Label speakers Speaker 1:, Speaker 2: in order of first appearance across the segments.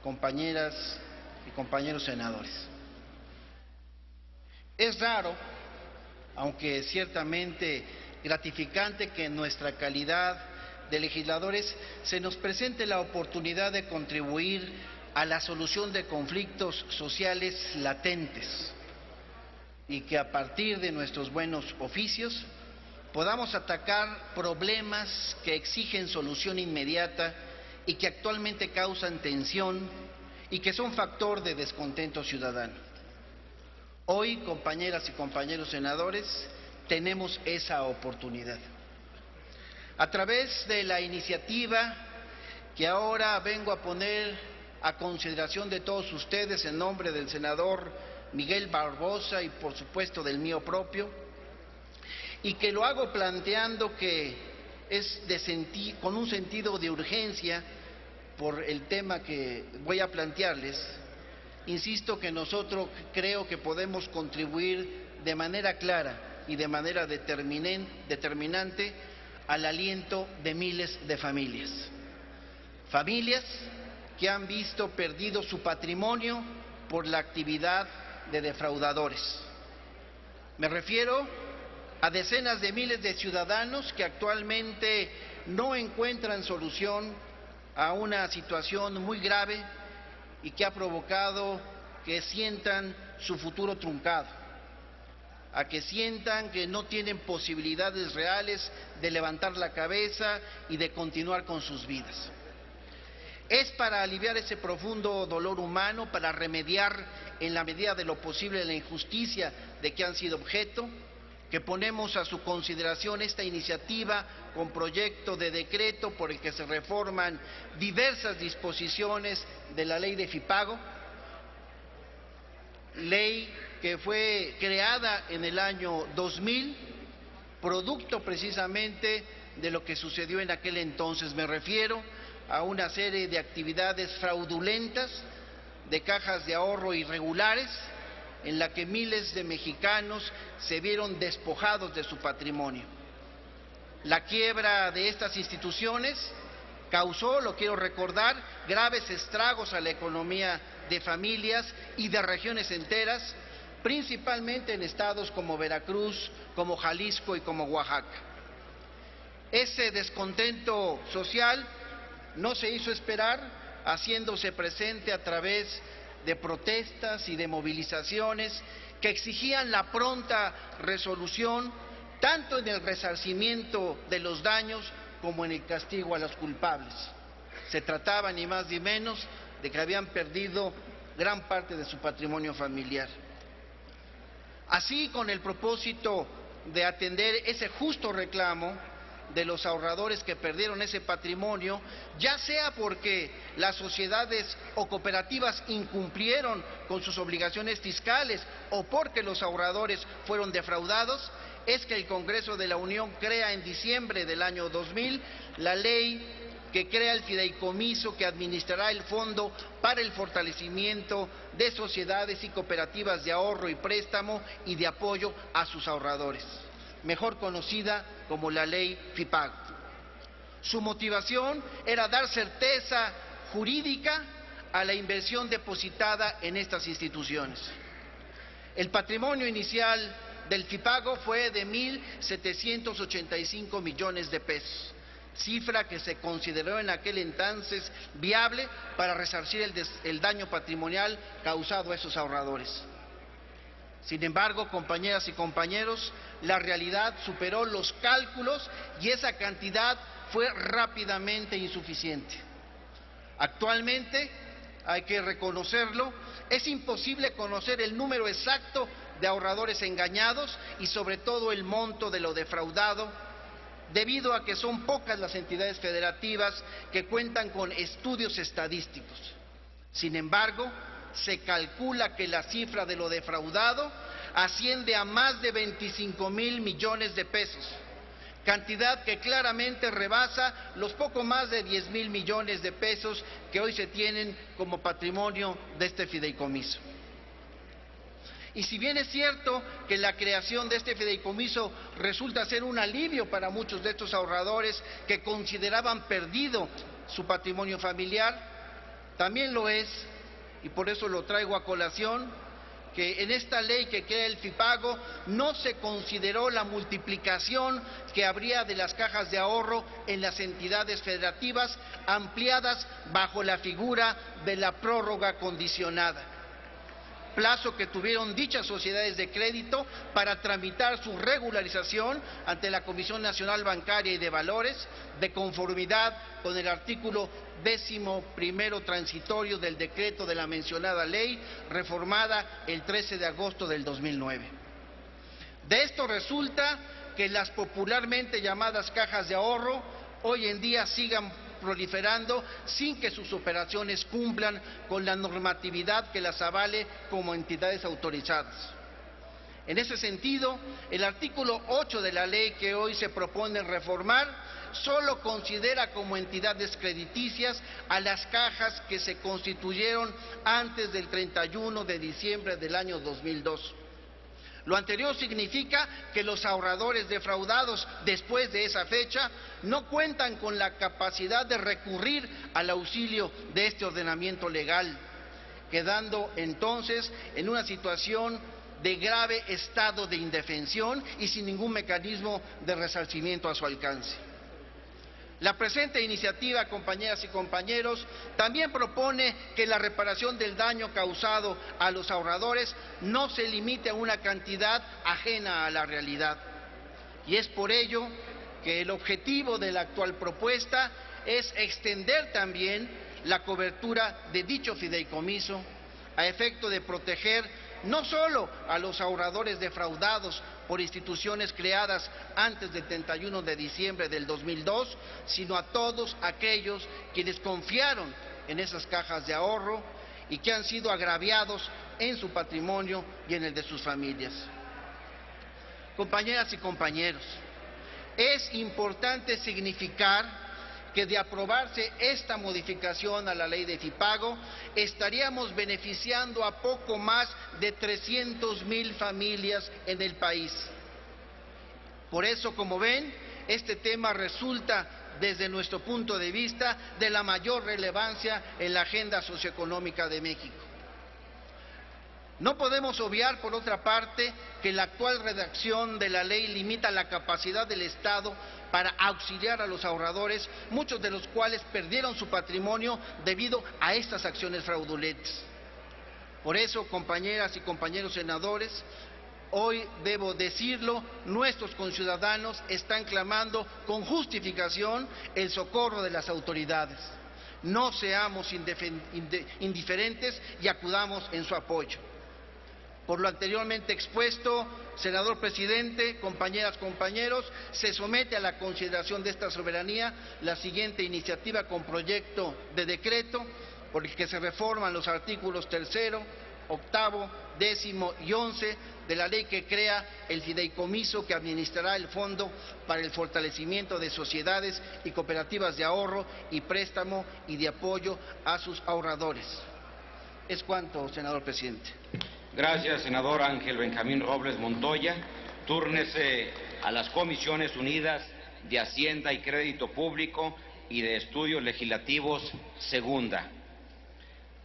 Speaker 1: compañeras y compañeros senadores. Es raro, aunque ciertamente gratificante, que en nuestra calidad de legisladores se nos presente la oportunidad de contribuir a la solución de conflictos sociales latentes y que a partir de nuestros buenos oficios podamos atacar problemas que exigen solución inmediata y que actualmente causan tensión y que son factor de descontento ciudadano. Hoy, compañeras y compañeros senadores, tenemos esa oportunidad. A través de la iniciativa que ahora vengo a poner a consideración de todos ustedes en nombre del senador Miguel Barbosa y por supuesto del mío propio, y que lo hago planteando que es con un sentido de urgencia por el tema que voy a plantearles, insisto que nosotros creo que podemos contribuir de manera clara y de manera determinante al aliento de miles de familias. Familias que han visto perdido su patrimonio por la actividad de defraudadores. Me refiero a decenas de miles de ciudadanos que actualmente no encuentran solución a una situación muy grave y que ha provocado que sientan su futuro truncado, a que sientan que no tienen posibilidades reales de levantar la cabeza y de continuar con sus vidas. Es para aliviar ese profundo dolor humano, para remediar en la medida de lo posible la injusticia de que han sido objeto, que ponemos a su consideración esta iniciativa con proyecto de decreto por el que se reforman diversas disposiciones de la ley de FIPAGO, ley que fue creada en el año 2000, producto precisamente de lo que sucedió en aquel entonces. Me refiero a una serie de actividades fraudulentas, de cajas de ahorro irregulares, en la que miles de mexicanos se vieron despojados de su patrimonio. La quiebra de estas instituciones causó, lo quiero recordar, graves estragos a la economía de familias y de regiones enteras, principalmente en estados como Veracruz, como Jalisco y como Oaxaca. Ese descontento social no se hizo esperar, haciéndose presente a través de protestas y de movilizaciones que exigían la pronta resolución, tanto en el resarcimiento de los daños como en el castigo a los culpables. Se trataba ni más ni menos de que habían perdido gran parte de su patrimonio familiar. Así, con el propósito de atender ese justo reclamo de los ahorradores que perdieron ese patrimonio, ya sea porque las sociedades o cooperativas incumplieron con sus obligaciones fiscales o porque los ahorradores fueron defraudados, es que el Congreso de la Unión crea en diciembre del año 2000 la ley que crea el fideicomiso que administrará el Fondo para el Fortalecimiento de Sociedades y Cooperativas de Ahorro y Préstamo y de Apoyo a sus ahorradores, mejor conocida como la ley FIPAGO. Su motivación era dar certeza jurídica a la inversión depositada en estas instituciones. El patrimonio inicial del FIPAGO fue de 1.785 millones de pesos, cifra que se consideró en aquel entonces viable para resarcir el daño patrimonial causado a esos ahorradores. Sin embargo, compañeras y compañeros, la realidad superó los cálculos y esa cantidad fue rápidamente insuficiente. Actualmente, hay que reconocerlo, es imposible conocer el número exacto de ahorradores engañados y sobre todo el monto de lo defraudado, debido a que son pocas las entidades federativas que cuentan con estudios estadísticos. Sin embargo, se calcula que la cifra de lo defraudado asciende a más de 25,000 millones de pesos, cantidad que claramente rebasa los poco más de 10,000 millones de pesos que hoy se tienen como patrimonio de este fideicomiso. Y si bien es cierto que la creación de este fideicomiso resulta ser un alivio para muchos de estos ahorradores que consideraban perdido su patrimonio familiar, También lo es, y por eso lo traigo a colación, que en esta ley que crea el FIPAGO no se consideró la multiplicación que habría de las cajas de ahorro en las entidades federativas ampliadas bajo la figura de la prórroga condicionada, plazo que tuvieron dichas sociedades de crédito para tramitar su regularización ante la Comisión Nacional Bancaria y de Valores, de conformidad con el artículo 11º transitorio del decreto de la mencionada ley, reformada el 13 de agosto del 2009. De esto resulta que las popularmente llamadas cajas de ahorro hoy en día sigan proliferando sin que sus operaciones cumplan con la normatividad que las avale como entidades autorizadas. En ese sentido, el artículo 8 de la ley que hoy se propone reformar solo considera como entidades crediticias a las cajas que se constituyeron antes del 31 de diciembre del año 2002. Lo anterior significa que los ahorradores defraudados después de esa fecha no cuentan con la capacidad de recurrir al auxilio de este ordenamiento legal, quedando entonces en una situación de grave estado de indefensión y sin ningún mecanismo de resarcimiento a su alcance. La presente iniciativa, compañeras y compañeros, también propone que la reparación del daño causado a los ahorradores no se limite a una cantidad ajena a la realidad. Y es por ello que el objetivo de la actual propuesta es extender también la cobertura de dicho fideicomiso a efecto de proteger no solo a los ahorradores defraudados por instituciones creadas antes del 31 de diciembre del 2002, sino a todos aquellos quienes confiaron en esas cajas de ahorro y que han sido agraviados en su patrimonio y en el de sus familias. Compañeras y compañeros, es importante significar que de aprobarse esta modificación a la ley de FIPAGO, estaríamos beneficiando a poco más de 300,000 familias en el país. Por eso, como ven, este tema resulta, desde nuestro punto de vista, de la mayor relevancia en la agenda socioeconómica de México. No podemos obviar, por otra parte, que la actual redacción de la ley limita la capacidad del Estado para auxiliar a los ahorradores, muchos de los cuales perdieron su patrimonio debido a estas acciones fraudulentas. Por eso, compañeras y compañeros senadores, hoy debo decirlo, nuestros conciudadanos están clamando con justificación el socorro de las autoridades. No seamos indiferentes y acudamos en su apoyo. Por lo anteriormente expuesto, senador presidente, compañeras, compañeros, se somete a la consideración de esta soberanía la siguiente iniciativa con proyecto de decreto por el que se reforman los artículos 3º, 8º, 10º y 11 de la ley que crea el fideicomiso que administrará el Fondo para el Fortalecimiento de Sociedades y Cooperativas de Ahorro y Préstamo y de Apoyo a sus ahorradores. Es cuanto, senador presidente.
Speaker 2: Gracias, senador Ángel Benjamín Robles Montoya. Túrnese a las Comisiones Unidas de Hacienda y Crédito Público y de Estudios Legislativos, segunda.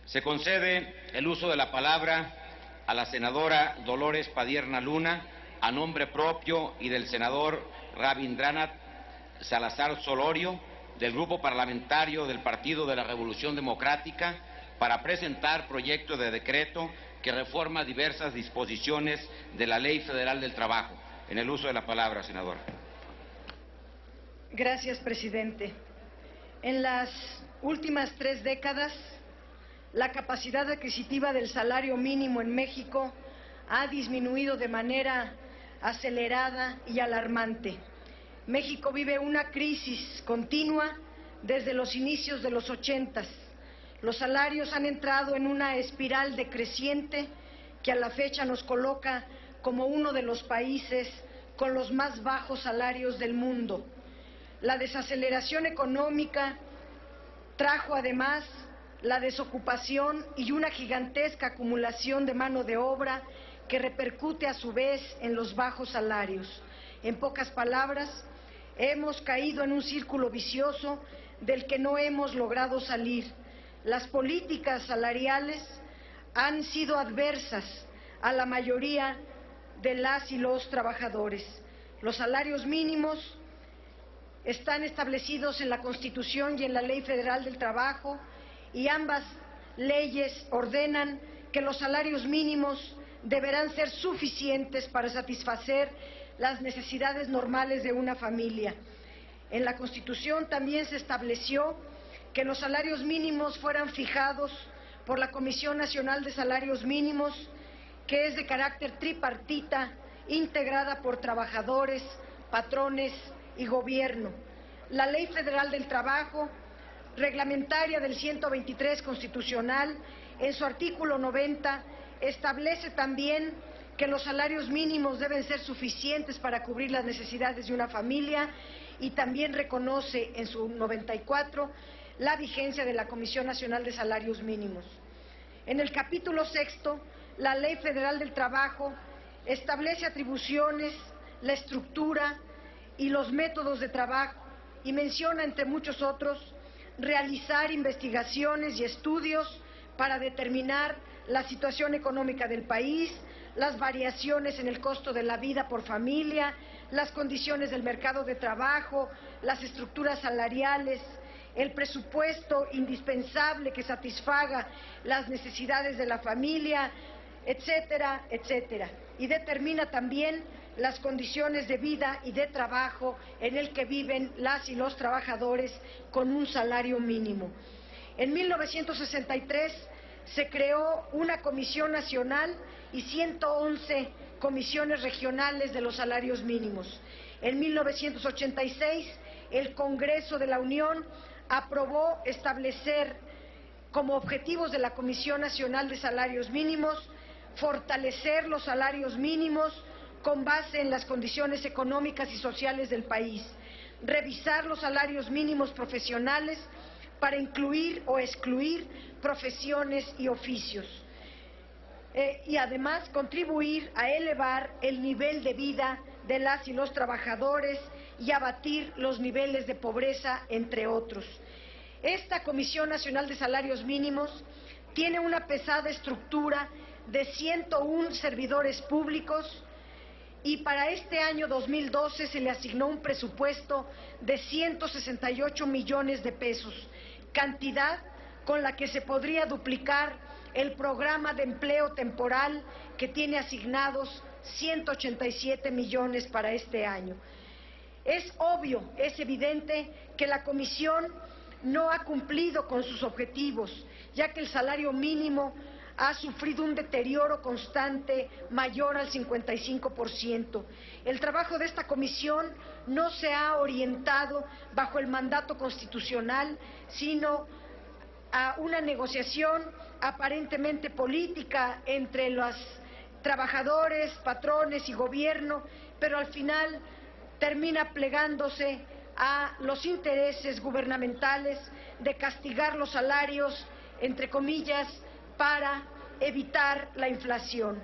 Speaker 2: Se concede el uso de la palabra a la senadora Dolores Padierna Luna, a nombre propio y del senador Rabindranath Salazar Solorio, del Grupo Parlamentario del Partido de la Revolución Democrática, para presentar proyecto de decreto que reforma diversas disposiciones de la Ley Federal del Trabajo. En el uso de la palabra, senador.
Speaker 3: Gracias, presidente. En las últimas 3 décadas, la capacidad adquisitiva del salario mínimo en México ha disminuido de manera acelerada y alarmante. México vive una crisis continua desde los inicios de los 80. Los salarios han entrado en una espiral decreciente que a la fecha nos coloca como uno de los países con los más bajos salarios del mundo. La desaceleración económica trajo además la desocupación y una gigantesca acumulación de mano de obra que repercute a su vez en los bajos salarios. En pocas palabras, hemos caído en un círculo vicioso del que no hemos logrado salir. las políticas salariales han sido adversas a la mayoría de las y los trabajadores. Los salarios mínimos están establecidos en la Constitución y en la Ley Federal del Trabajo, y ambas leyes ordenan que los salarios mínimos deberán ser suficientes para satisfacer las necesidades normales de una familia. En la Constitución también se estableció que los salarios mínimos fueran fijados por la Comisión Nacional de Salarios Mínimos, que es de carácter tripartita, integrada por trabajadores, patrones y gobierno. La Ley Federal del Trabajo, reglamentaria del 123 constitucional, en su artículo 90, establece también que los salarios mínimos deben ser suficientes para cubrir las necesidades de una familia, y también reconoce en su 94 la vigencia de la Comisión Nacional de Salarios Mínimos. En el capítulo 6, la Ley Federal del Trabajo establece atribuciones, la estructura y los métodos de trabajo, y menciona, entre muchos otros, realizar investigaciones y estudios para determinar la situación económica del país, las variaciones en el costo de la vida por familia, las condiciones del mercado de trabajo, las estructuras salariales, el presupuesto indispensable que satisfaga las necesidades de la familia, etcétera, etcétera. Y determina también las condiciones de vida y de trabajo en el que viven las y los trabajadores con un salario mínimo. En 1963 se creó una Comisión Nacional y 111 comisiones regionales de los salarios mínimos. En 1986, el Congreso de la Unión aprobó establecer como objetivos de la Comisión Nacional de Salarios Mínimos fortalecer los salarios mínimos con base en las condiciones económicas y sociales del país, revisar los salarios mínimos profesionales para incluir o excluir profesiones y oficios, y además contribuir a elevar el nivel de vida de las y los trabajadores y abatir los niveles de pobreza, entre otros. Esta Comisión Nacional de Salarios Mínimos tiene una pesada estructura de 101 servidores públicos, y para este año 2012 se le asignó un presupuesto de 168 millones de pesos, cantidad con la que se podría duplicar el programa de empleo temporal que tiene asignados 187 millones para este año. Es obvio, es evidente que la Comisión no ha cumplido con sus objetivos, ya que el salario mínimo ha sufrido un deterioro constante mayor al 55%. El trabajo de esta comisión no se ha orientado bajo el mandato constitucional, sino a una negociación aparentemente política entre los trabajadores, patrones y gobierno, pero al final termina plegándose a los intereses gubernamentales de castigar los salarios, entre comillas, para evitar la inflación.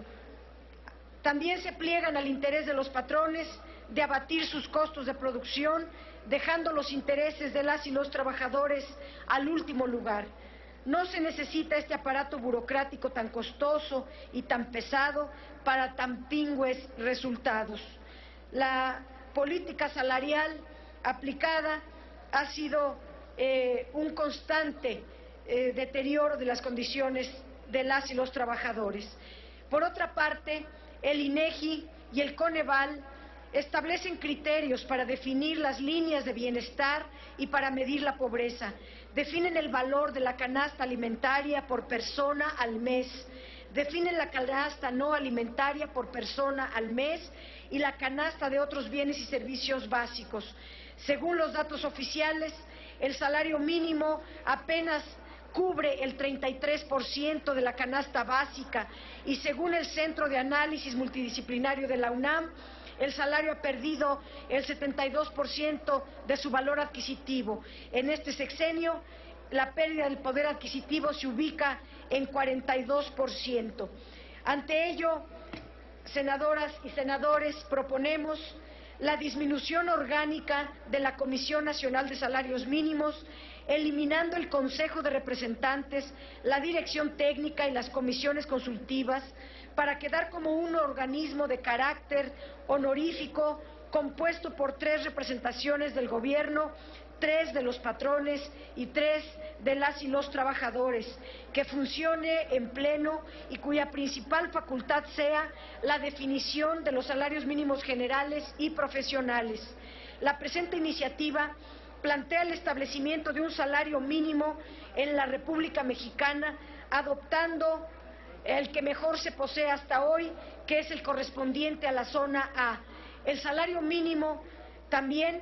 Speaker 3: También se pliegan al interés de los patrones de abatir sus costos de producción, dejando los intereses de las y los trabajadores al último lugar. No se necesita este aparato burocrático tan costoso y tan pesado para tan pingües resultados. La política salarial aplicada ha sido un constante deterioro de las condiciones de las y los trabajadores. Por otra parte, el INEGI y el Coneval establecen criterios para definir las líneas de bienestar y para medir la pobreza. Definen el valor de la canasta alimentaria por persona al mes, definen la canasta no alimentaria por persona al mes y la canasta de otros bienes y servicios básicos. Según los datos oficiales, el salario mínimo apenas cubre el 33% de la canasta básica, y según el Centro de Análisis Multidisciplinario de la UNAM, el salario ha perdido el 72% de su valor adquisitivo. En este sexenio, la pérdida del poder adquisitivo se ubica en 42%. Ante ello, senadoras y senadores, proponemos la disminución orgánica de la Comisión Nacional de Salarios Mínimos, eliminando el Consejo de Representantes, la Dirección Técnica y las comisiones consultivas para quedar como un organismo de carácter honorífico compuesto por 3 representaciones del Gobierno, 3 de los patrones y 3 de las y los trabajadores, que funcione en pleno y cuya principal facultad sea la definición de los salarios mínimos generales y profesionales. La presente iniciativa plantea el establecimiento de un salario mínimo en la República Mexicana, adoptando el que mejor se posee hasta hoy, que es el correspondiente a la zona A. El salario mínimo también,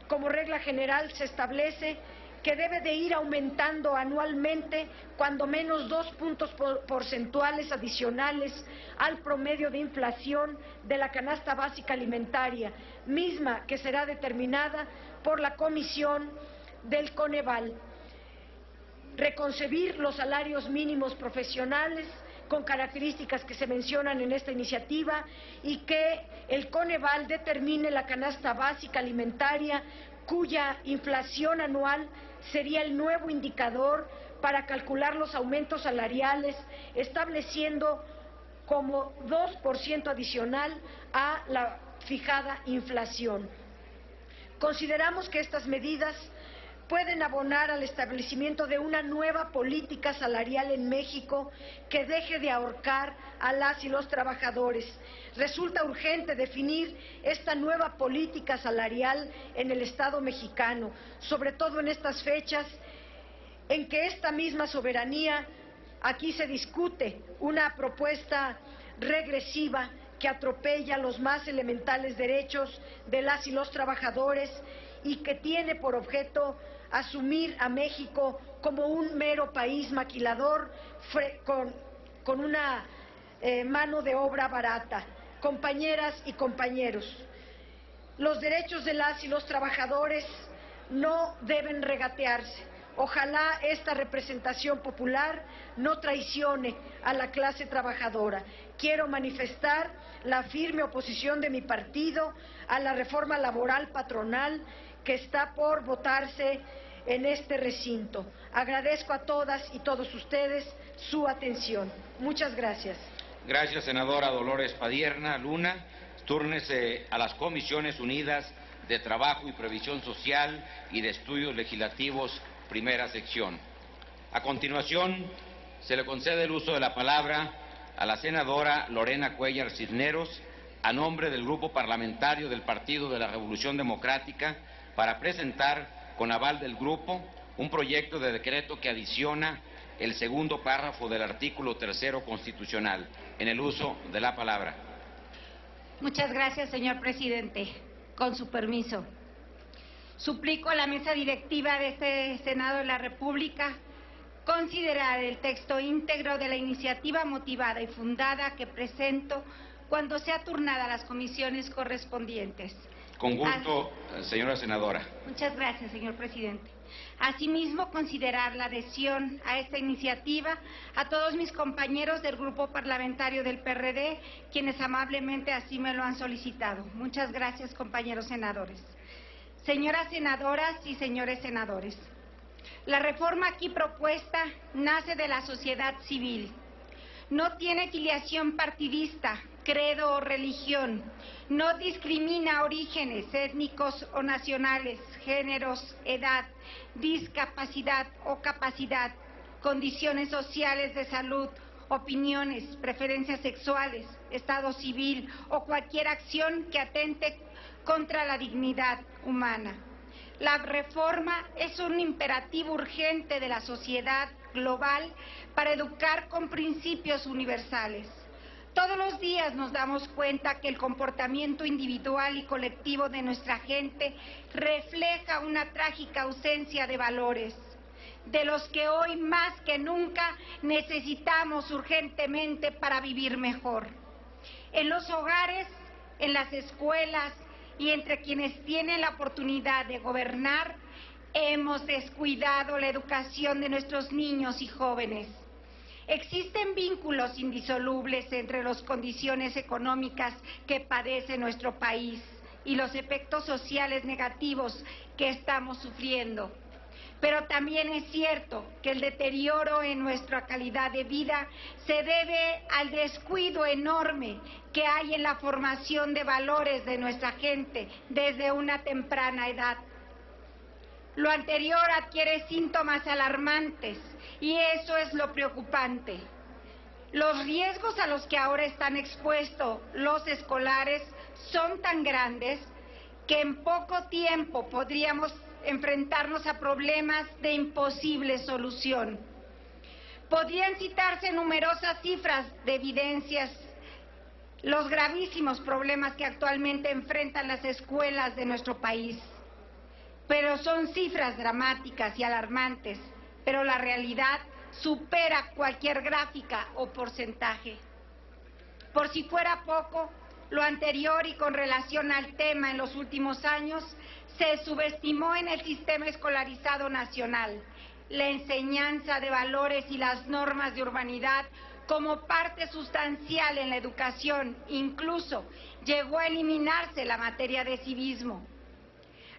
Speaker 3: como regla general, se establece que debe de ir aumentando anualmente cuando menos 2 puntos porcentuales adicionales al promedio de inflación de la canasta básica alimentaria, misma que será determinada por la Comisión del Coneval. Reconcebir los salarios mínimos profesionales con características que se mencionan en esta iniciativa y que el Coneval determine la canasta básica alimentaria cuya inflación anual sería el nuevo indicador para calcular los aumentos salariales, estableciendo como 2% adicional a la fijada inflación. Consideramos que estas medidas pueden abonar al establecimiento de una nueva política salarial en México que deje de ahorcar a las y los trabajadores. Resulta urgente definir esta nueva política salarial en el Estado mexicano, sobre todo en estas fechas en que esta misma soberanía, aquí se discute una propuesta regresiva que atropella los más elementales derechos de las y los trabajadores y que tiene por objeto asumir a México como un mero país maquilador con una mano de obra barata. Compañeras y compañeros, los derechos de las y los trabajadores no deben regatearse. Ojalá esta representación popular no traicione a la clase trabajadora. Quiero manifestar la firme oposición de mi partido a la reforma laboral patronal que está por votarse en este recinto. Agradezco a todas y todos ustedes su atención. Muchas gracias.
Speaker 2: Gracias, senadora Dolores Padierna Luna. Túrnese a las Comisiones Unidas de Trabajo y Previsión Social y de Estudios Legislativos, primera sección. A continuación, se le concede el uso de la palabra a la senadora Lorena Cuéllar Cisneros, a nombre del Grupo Parlamentario del Partido de la Revolución Democrática, para presentar, con aval del grupo, un proyecto de decreto que adiciona el segundo párrafo del artículo 3º constitucional. En el uso de la palabra.
Speaker 4: Muchas gracias, señor presidente. Con su permiso. Suplico a la mesa directiva de este Senado de la República considerar el texto íntegro de la iniciativa motivada y fundada que presento cuando sea turnada a las comisiones correspondientes.
Speaker 2: Con gusto, señora senadora.
Speaker 4: Muchas gracias, señor presidente. Asimismo, considerar la adhesión a esta iniciativa a todos mis compañeros del Grupo Parlamentario del PRD, quienes amablemente así me lo han solicitado. Muchas gracias, compañeros senadores. Señoras senadoras y señores senadores, la reforma aquí propuesta nace de la sociedad civil. No tiene filiación partidista, credo o religión, no discrimina orígenes étnicos o nacionales, géneros, edad, discapacidad o capacidad, condiciones sociales de salud, opiniones, preferencias sexuales, estado civil o cualquier acción que atente contra la dignidad humana. La reforma es un imperativo urgente de la sociedad global para educar con principios universales. Todos los días nos damos cuenta que el comportamiento individual y colectivo de nuestra gente refleja una trágica ausencia de valores, de los que hoy más que nunca necesitamos urgentemente para vivir mejor. En los hogares, en las escuelas y entre quienes tienen la oportunidad de gobernar, hemos descuidado la educación de nuestros niños y jóvenes. Existen vínculos indisolubles entre las condiciones económicas que padece nuestro país y los efectos sociales negativos que estamos sufriendo. Pero también es cierto que el deterioro en nuestra calidad de vida se debe al descuido enorme que hay en la formación de valores de nuestra gente desde una temprana edad. Lo anterior adquiere síntomas alarmantes y eso es lo preocupante. Los riesgos a los que ahora están expuestos los escolares son tan grandes que en poco tiempo podríamos enfrentarnos a problemas de imposible solución. Podrían citarse numerosas cifras de evidencias los gravísimos problemas que actualmente enfrentan las escuelas de nuestro país. Pero son cifras dramáticas y alarmantes, pero la realidad supera cualquier gráfica o porcentaje. Por si fuera poco, lo anterior y con relación al tema en los últimos años, se subestimó en el sistema escolarizado nacional la enseñanza de valores y las normas de urbanidad como parte sustancial en la educación. Incluso llegó a eliminarse la materia de civismo.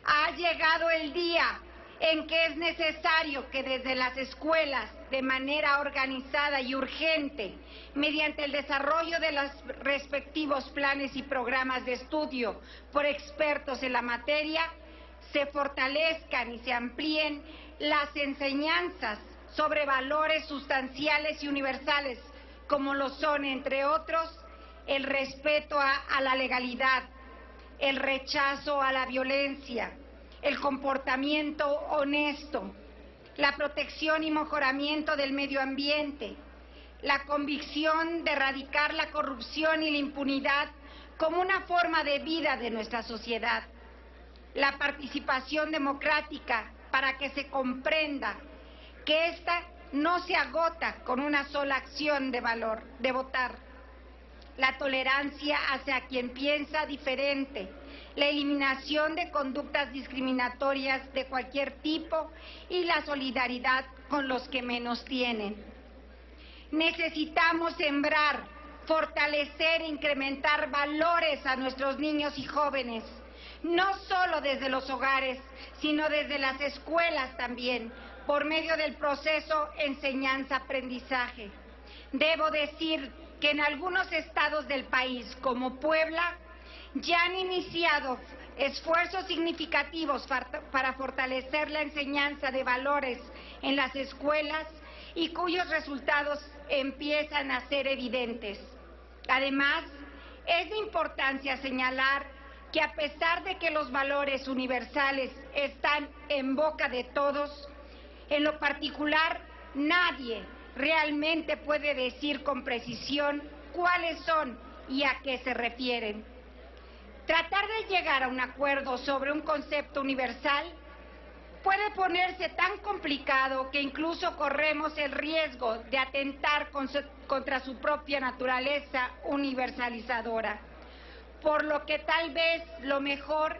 Speaker 4: Ha llegado el día en que es necesario que desde las escuelas, de manera organizada y urgente, mediante el desarrollo de los respectivos planes y programas de estudio por expertos en la materia, se fortalezcan y se amplíen las enseñanzas sobre valores sustanciales y universales, como lo son, entre otros, el respeto a la legalidad, el rechazo a la violencia, el comportamiento honesto, la protección y mejoramiento del medio ambiente, la convicción de erradicar la corrupción y la impunidad como una forma de vida de nuestra sociedad, la participación democrática para que se comprenda que ésta no se agota con una sola acción de valor, de votar, la tolerancia hacia quien piensa diferente, la eliminación de conductas discriminatorias de cualquier tipo y la solidaridad con los que menos tienen. Necesitamos sembrar, fortalecer e incrementar valores a nuestros niños y jóvenes, no solo desde los hogares, sino desde las escuelas también, por medio del proceso enseñanza-aprendizaje. Debo decir que en algunos estados del país, como Puebla, ya han iniciado esfuerzos significativos para fortalecer la enseñanza de valores en las escuelas y cuyos resultados empiezan a ser evidentes. Además, es de importancia señalar que a pesar de que los valores universales están en boca de todos, en lo particular nadie realmente puede decir con precisión cuáles son y a qué se refieren. Tratar de llegar a un acuerdo sobre un concepto universal puede ponerse tan complicado que incluso corremos el riesgo de atentar contra su propia naturaleza universalizadora, por lo que tal vez lo mejor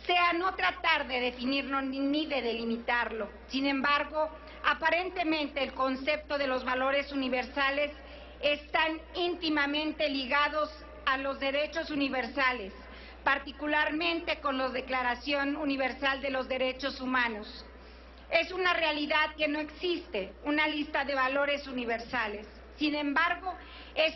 Speaker 4: sea no tratar de definirlo ni de delimitarlo. Sin embargo, aparentemente el concepto de los valores universales están íntimamente ligados a los derechos universales, particularmente con la Declaración Universal de los Derechos Humanos. Es una realidad que no existe una lista de valores universales. Sin embargo, es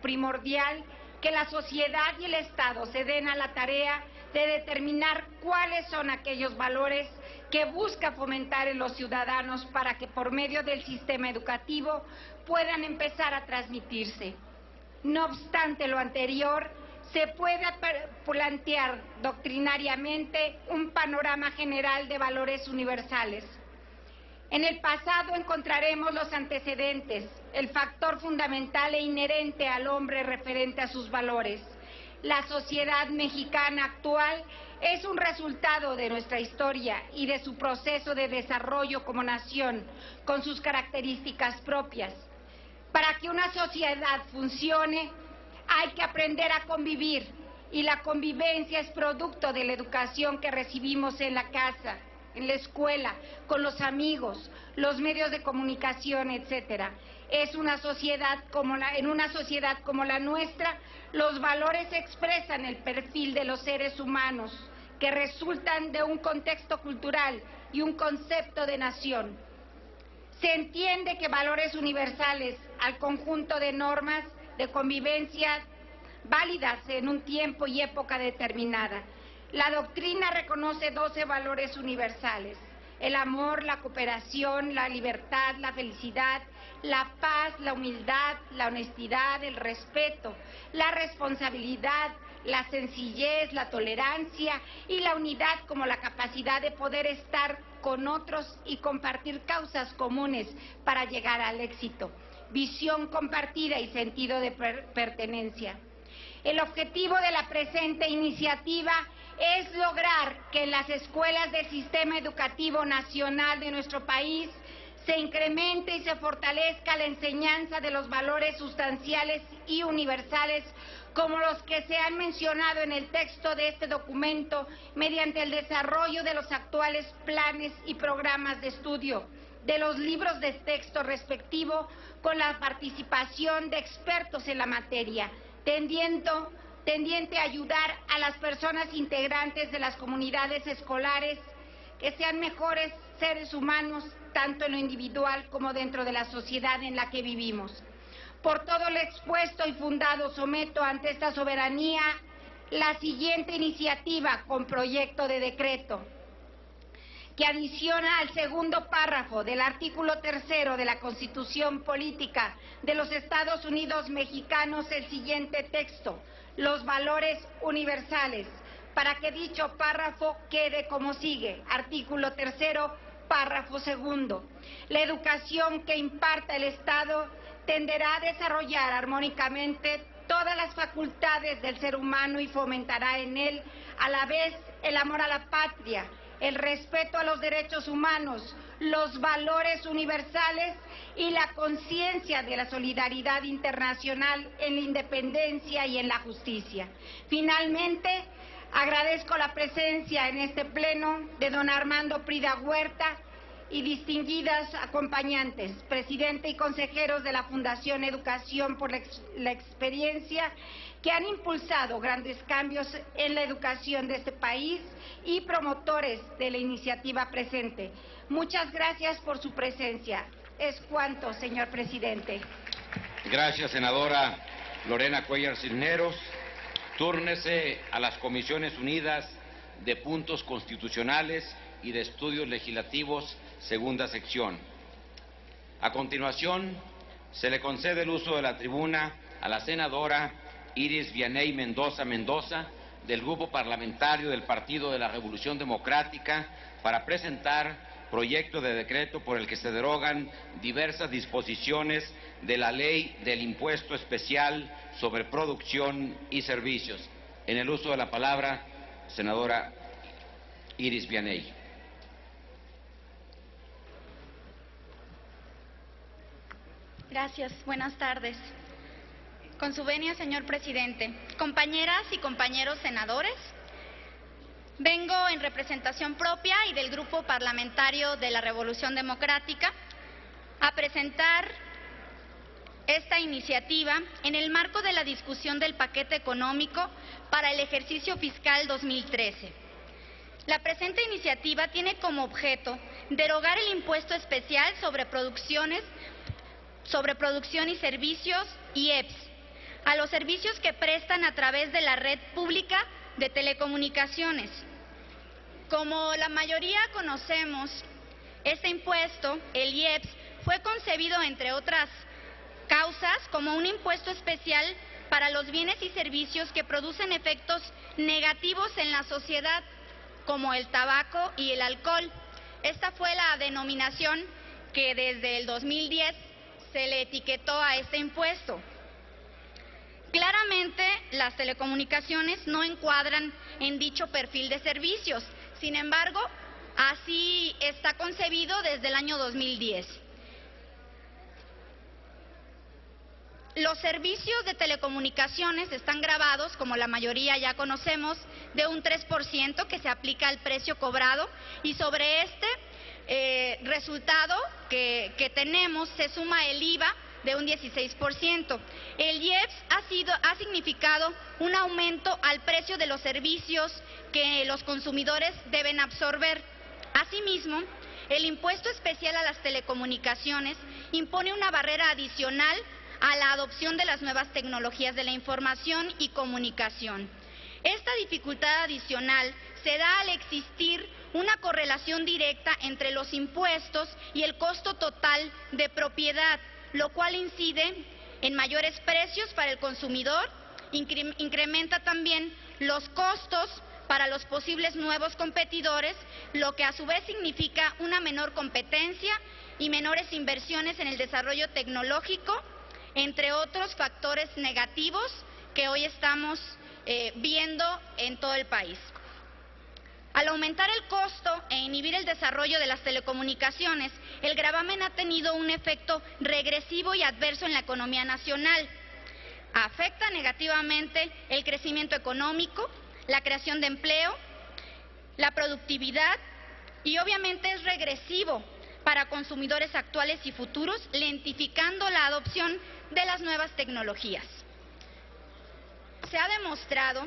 Speaker 4: primordial que la sociedad y el Estado se den a la tarea de determinar cuáles son aquellos valores que busca fomentar en los ciudadanos para que por medio del sistema educativo puedan empezar a transmitirse. No obstante lo anterior, se puede plantear doctrinariamente un panorama general de valores universales. En el pasado encontraremos los antecedentes, el factor fundamental e inherente al hombre referente a sus valores. La sociedad mexicana actual es un resultado de nuestra historia y de su proceso de desarrollo como nación, con sus características propias. Para que una sociedad funcione, hay que aprender a convivir, y la convivencia es producto de la educación que recibimos en la casa, en la escuela, con los amigos, los medios de comunicación, etcétera. En una sociedad como la nuestra, los valores expresan el perfil de los seres humanos que resultan de un contexto cultural y un concepto de nación. Se entiende que valores universales al conjunto de normas de convivencia válidas en un tiempo y época determinada. La doctrina reconoce 12 valores universales: el amor, la cooperación, la libertad, la felicidad, la paz, la humildad, la honestidad, el respeto, la responsabilidad, la sencillez, la tolerancia y la unidad como la capacidad de poder estar con otros y compartir causas comunes para llegar al éxito, visión compartida y sentido de pertenencia. El objetivo de la presente iniciativa es lograr que en las escuelas del Sistema Educativo Nacional de nuestro país se incremente y se fortalezca la enseñanza de los valores sustanciales y universales como los que se han mencionado en el texto de este documento mediante el desarrollo de los actuales planes y programas de estudio, de los libros de texto respectivo, con la participación de expertos en la materia, tendiente a ayudar a las personas integrantes de las comunidades escolares que sean mejores seres humanos, tanto en lo individual como dentro de la sociedad en la que vivimos. Por todo lo expuesto y fundado, someto ante esta soberanía la siguiente iniciativa con proyecto de decreto, que adiciona al segundo párrafo del artículo 3 de la Constitución Política de los Estados Unidos Mexicanos el siguiente texto: los valores universales, para que dicho párrafo quede como sigue. Artículo 3, párrafo 2. La educación que imparta el Estado tenderá a desarrollar armónicamente todas las facultades del ser humano y fomentará en él a la vez el amor a la patria, el respeto a los derechos humanos, los valores universales y la conciencia de la solidaridad internacional en la independencia y en la justicia. Finalmente, agradezco la presencia en este pleno de don Armando Prida Huerta y distinguidas acompañantes, presidente y consejeros de la Fundación Educación por la Experiencia, que han impulsado grandes cambios en la educación de este país y promotores de la iniciativa presente. Muchas gracias por su presencia. Es cuanto, señor presidente.
Speaker 2: Gracias, senadora Lorena Cuellar Cisneros. Túrnese a las Comisiones Unidas de Puntos Constitucionales y de Estudios Legislativos, segunda sección. A continuación, se le concede el uso de la tribuna a la senadora Iris Vianey Mendoza Mendoza, del Grupo Parlamentario del Partido de la Revolución Democrática, para presentar proyecto de decreto por el que se derogan diversas disposiciones de la Ley del Impuesto Especial sobre Producción y Servicios. En el uso de la palabra, senadora Iris Vianey.
Speaker 5: Gracias. Buenas tardes. Con su venia, señor presidente, compañeras y compañeros senadores, vengo en representación propia y del Grupo Parlamentario de la Revolución Democrática a presentar esta iniciativa en el marco de la discusión del paquete económico para el ejercicio fiscal 2013. La presente iniciativa tiene como objeto derogar el impuesto especial sobre producción y servicios IEPS a los servicios que prestan a través de la red pública de telecomunicaciones. Como la mayoría conocemos, este impuesto, el IEPS, fue concebido, entre otras causas, como un impuesto especial para los bienes y servicios que producen efectos negativos en la sociedad, como el tabaco y el alcohol. Esta fue la denominación que desde el 2010 se le etiquetó a este impuesto. Claramente, las telecomunicaciones no encuadran en dicho perfil de servicios. Sin embargo, así está concebido desde el año 2010. Los servicios de telecomunicaciones están gravados, como la mayoría ya conocemos, de un 3% que se aplica al precio cobrado, y sobre este resultado que tenemos se suma el IVA de un 16%. El IEPS ha significado un aumento al precio de los servicios que los consumidores deben absorber. Asimismo, el impuesto especial a las telecomunicaciones impone una barrera adicional a la adopción de las nuevas tecnologías de la información y comunicación. Esta dificultad adicional se da al existir una correlación directa entre los impuestos y el costo total de propiedad, lo cual incide en mayores precios para el consumidor, incrementa también los costos para los posibles nuevos competidores, lo que a su vez significa una menor competencia y menores inversiones en el desarrollo tecnológico, entre otros factores negativos que hoy estamos viendo en todo el país. Al aumentar el costo e inhibir el desarrollo de las telecomunicaciones, el gravamen ha tenido un efecto regresivo y adverso en la economía nacional. Afecta negativamente el crecimiento económico, la creación de empleo, la productividad y obviamente es regresivo para consumidores actuales y futuros, lentificando la adopción de las nuevas tecnologías. Se ha demostrado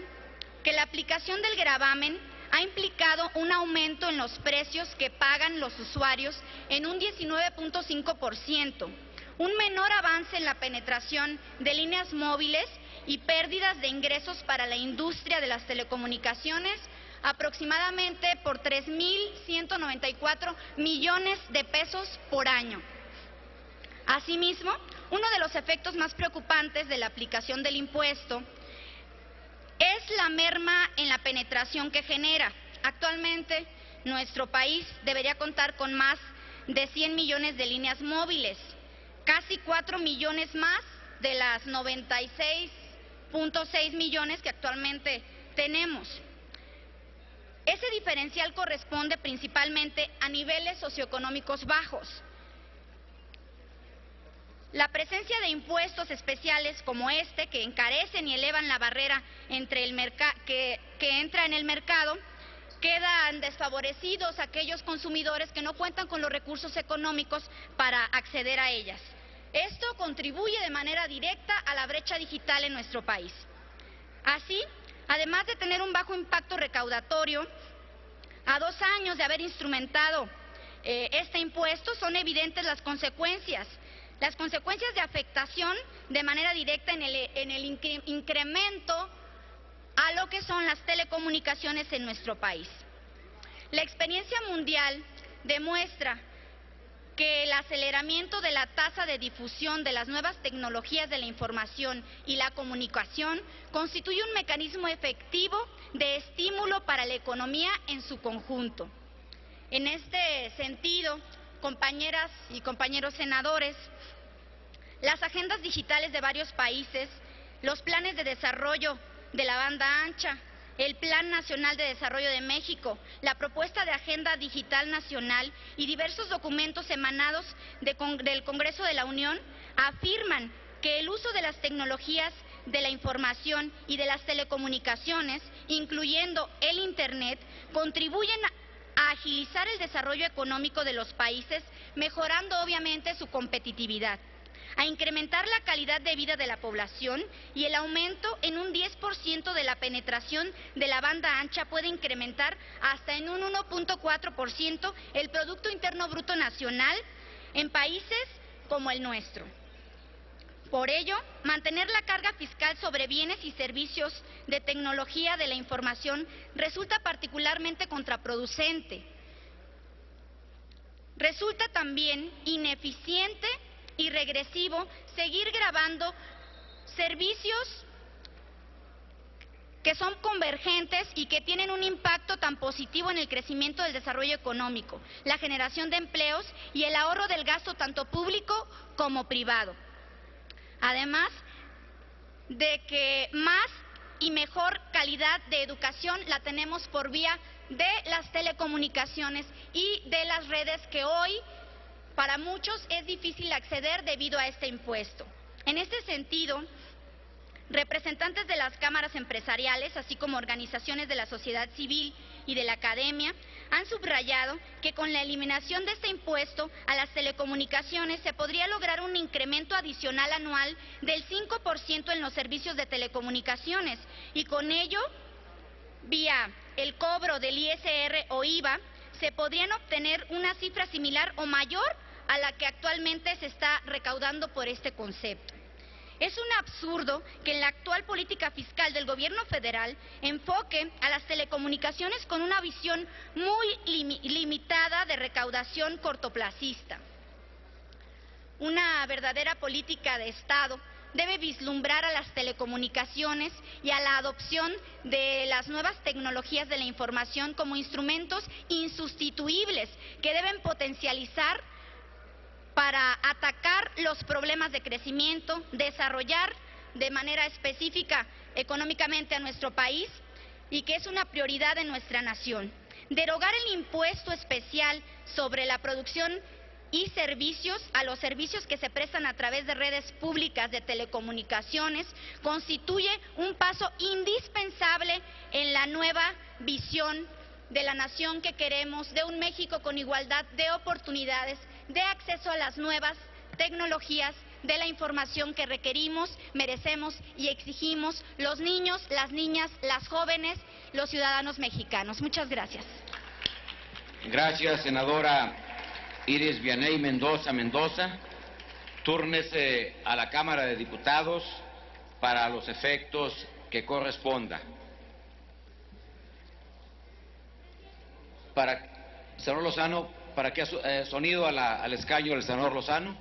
Speaker 5: que la aplicación del gravamen ha implicado un aumento en los precios que pagan los usuarios en un 19.5%, un menor avance en la penetración de líneas móviles y pérdidas de ingresos para la industria de las telecomunicaciones aproximadamente por 3.194 millones de pesos por año. Asimismo, uno de los efectos más preocupantes de la aplicación del impuesto es la merma en la penetración que genera. Actualmente, nuestro país debería contar con más de 100 millones de líneas móviles, casi 4 millones más de las 96.6 millones que actualmente tenemos. Ese diferencial corresponde principalmente a niveles socioeconómicos bajos. La presencia de impuestos especiales como este, que encarecen y elevan la barrera entre que entra en el mercado, quedan desfavorecidos aquellos consumidores que no cuentan con los recursos económicos para acceder a ellas. Esto contribuye de manera directa a la brecha digital en nuestro país. Así, además de tener un bajo impacto recaudatorio, a 2 años de haber instrumentado este impuesto, son evidentes las consecuencias de afectación de manera directa en el incremento a lo que son las telecomunicaciones en nuestro país. La experiencia mundial demuestra que el aceleramiento de la tasa de difusión de las nuevas tecnologías de la información y la comunicación constituye un mecanismo efectivo de estímulo para la economía en su conjunto. En este sentido, compañeras y compañeros senadores, las agendas digitales de varios países, los planes de desarrollo de la banda ancha, el Plan Nacional de Desarrollo de México, la propuesta de Agenda Digital Nacional y diversos documentos emanados del Congreso de la Unión afirman que el uso de las tecnologías de la información y de las telecomunicaciones, incluyendo el Internet, contribuyen a agilizar el desarrollo económico de los países, mejorando obviamente su competitividad, a incrementar la calidad de vida de la población y el aumento en un 10% de la penetración de la banda ancha puede incrementar hasta en un 1.4% el Producto Interno Bruto Nacional en países como el nuestro. Por ello, mantener la carga fiscal sobre bienes y servicios de tecnología de la información resulta particularmente contraproducente. Resulta también ineficiente y regresivo seguir gravando servicios que son convergentes y que tienen un impacto tan positivo en el crecimiento del desarrollo económico, la generación de empleos y el ahorro del gasto tanto público como privado. Además de que más y mejor calidad de educación la tenemos por vía de las telecomunicaciones y de las redes que hoy para muchos es difícil acceder debido a este impuesto. En este sentido, representantes de las cámaras empresariales, así como organizaciones de la sociedad civil y de la academia, han subrayado que con la eliminación de este impuesto a las telecomunicaciones se podría lograr un incremento adicional anual del 5% en los servicios de telecomunicaciones y con ello, vía el cobro del ISR o IVA, se podrían obtener una cifra similar o mayor a la que actualmente se está recaudando por este concepto. Es un absurdo que en la actual política fiscal del gobierno federal enfoque a las telecomunicaciones con una visión muy limitada de recaudación cortoplacista. Una verdadera política de Estado debe vislumbrar a las telecomunicaciones y a la adopción de las nuevas tecnologías de la información como instrumentos insustituibles que deben potencializar para atacar los problemas de crecimiento, desarrollar de manera específica económicamente a nuestro país y que es una prioridad de nuestra nación. Derogar el impuesto especial sobre la producción y servicios a los servicios que se prestan a través de redes públicas de telecomunicaciones constituye un paso indispensable en la nueva visión de la nación que queremos, de un México con igualdad de oportunidades, de acceso a las nuevas tecnologías, de la información que requerimos, merecemos y exigimos los niños, las niñas, las jóvenes, los ciudadanos mexicanos. Muchas gracias.
Speaker 2: Gracias, senadora Iris Vianey Mendoza. Túrnese a la Cámara de Diputados para los efectos que corresponda. Senador Lozano, ¿para qué sonido al escaño del senador Lozano?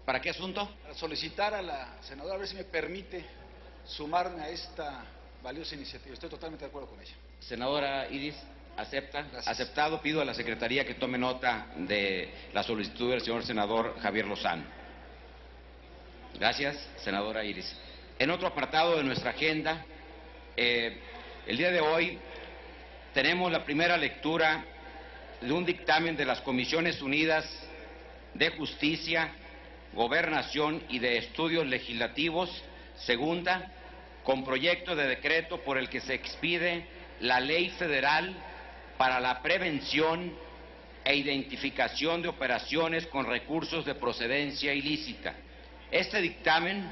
Speaker 2: ¿Para qué asunto?
Speaker 6: Para solicitar a la senadora a ver si me permite sumarme a esta valiosa iniciativa. Estoy totalmente de acuerdo con ella.
Speaker 2: Senadora Iris, ¿acepta?
Speaker 6: Gracias.
Speaker 2: Aceptado. Pido a la Secretaría que tome nota de la solicitud del señor senador Javier Lozano. Gracias, senadora Iris. En otro apartado de nuestra agenda, el día de hoy tenemos la primera lectura de un dictamen de las Comisiones Unidas de Justicia, Gobernación y de Estudios Legislativos, segunda, con proyecto de decreto por el que se expide la Ley Federal para la prevención e identificación de operaciones con recursos de procedencia ilícita. Este dictamen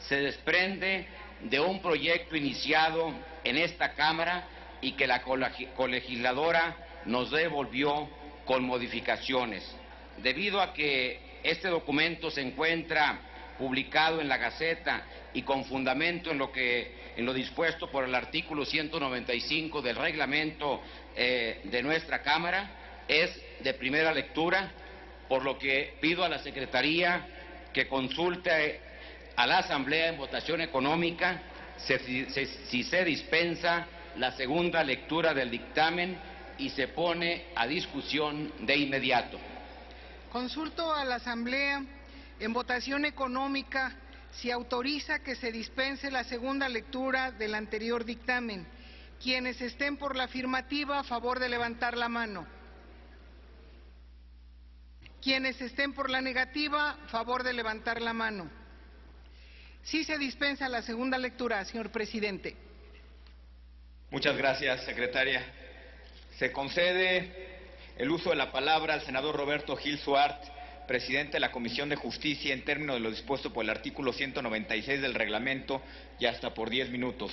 Speaker 2: se desprende de un proyecto iniciado en esta Cámara y que la colegisladora nos devolvió con modificaciones. Debido a que este documento se encuentra publicado en la Gaceta y con fundamento en lo dispuesto por el artículo 195 del reglamento de nuestra Cámara, es de primera lectura, por lo que pido a la Secretaría que consulte a la Asamblea en votación económica si se dispensa la segunda lectura del dictamen y se pone a discusión de inmediato.
Speaker 7: Consulto a la Asamblea en votación económica si autoriza que se dispense la segunda lectura del anterior dictamen. Quienes estén por la afirmativa, a favor de levantar la mano. Quienes estén por la negativa, a favor de levantar la mano. Sí se dispensa la segunda lectura, señor presidente.
Speaker 8: Muchas gracias, secretaria. Se concede el uso de la palabra al senador Roberto Gil Suart, presidente de la Comisión de Justicia, en términos de lo dispuesto por el artículo 196 del reglamento y hasta por 10 minutos.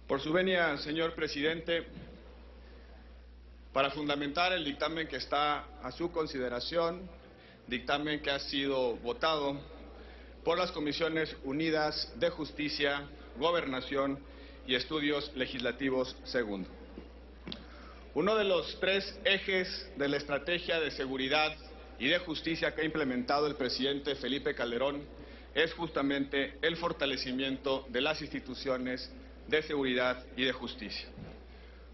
Speaker 9: Por su venia, señor presidente, para fundamentar el dictamen que está a su consideración, dictamen que ha sido votado por las Comisiones Unidas de Justicia, Gobernación y Estudios Legislativos segundo. Uno de los tres ejes de la estrategia de seguridad y de justicia que ha implementado el presidente Felipe Calderón es justamente el fortalecimiento de las instituciones de seguridad y de justicia.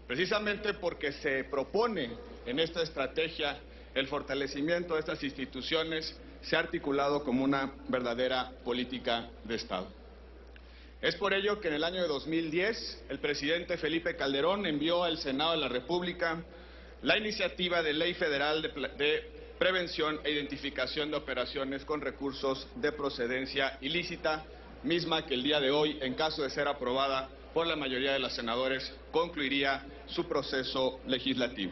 Speaker 9: Precisamente porque se propone en esta estrategia el fortalecimiento de estas instituciones, se ha articulado como una verdadera política de Estado. Es por ello que en el año de 2010 el presidente Felipe Calderón envió al Senado de la República la iniciativa de Ley Federal de prevención e identificación de operaciones con recursos de procedencia ilícita, misma que el día de hoy, en caso de ser aprobada por la mayoría de los senadores, concluiría su proceso legislativo.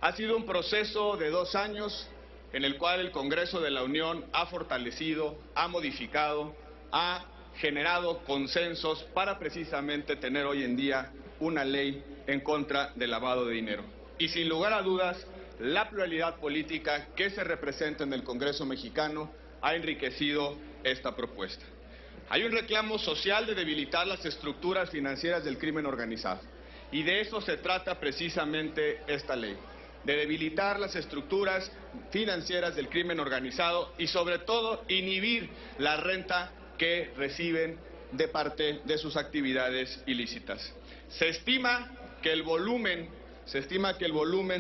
Speaker 9: Ha sido un proceso de 2 años en el cual el Congreso de la Unión ha fortalecido, ha modificado, ha generado consensos para precisamente tener hoy en día una ley en contra del lavado de dinero. Y sin lugar a dudas, la pluralidad política que se representa en el Congreso mexicano ha enriquecido esta propuesta. Hay un reclamo social de debilitar las estructuras financieras del crimen organizado, y de eso se trata precisamente esta ley, de debilitar las estructuras financieras del crimen organizado y sobre todo inhibir la renta que reciben de parte de sus actividades ilícitas. Se estima que el volumen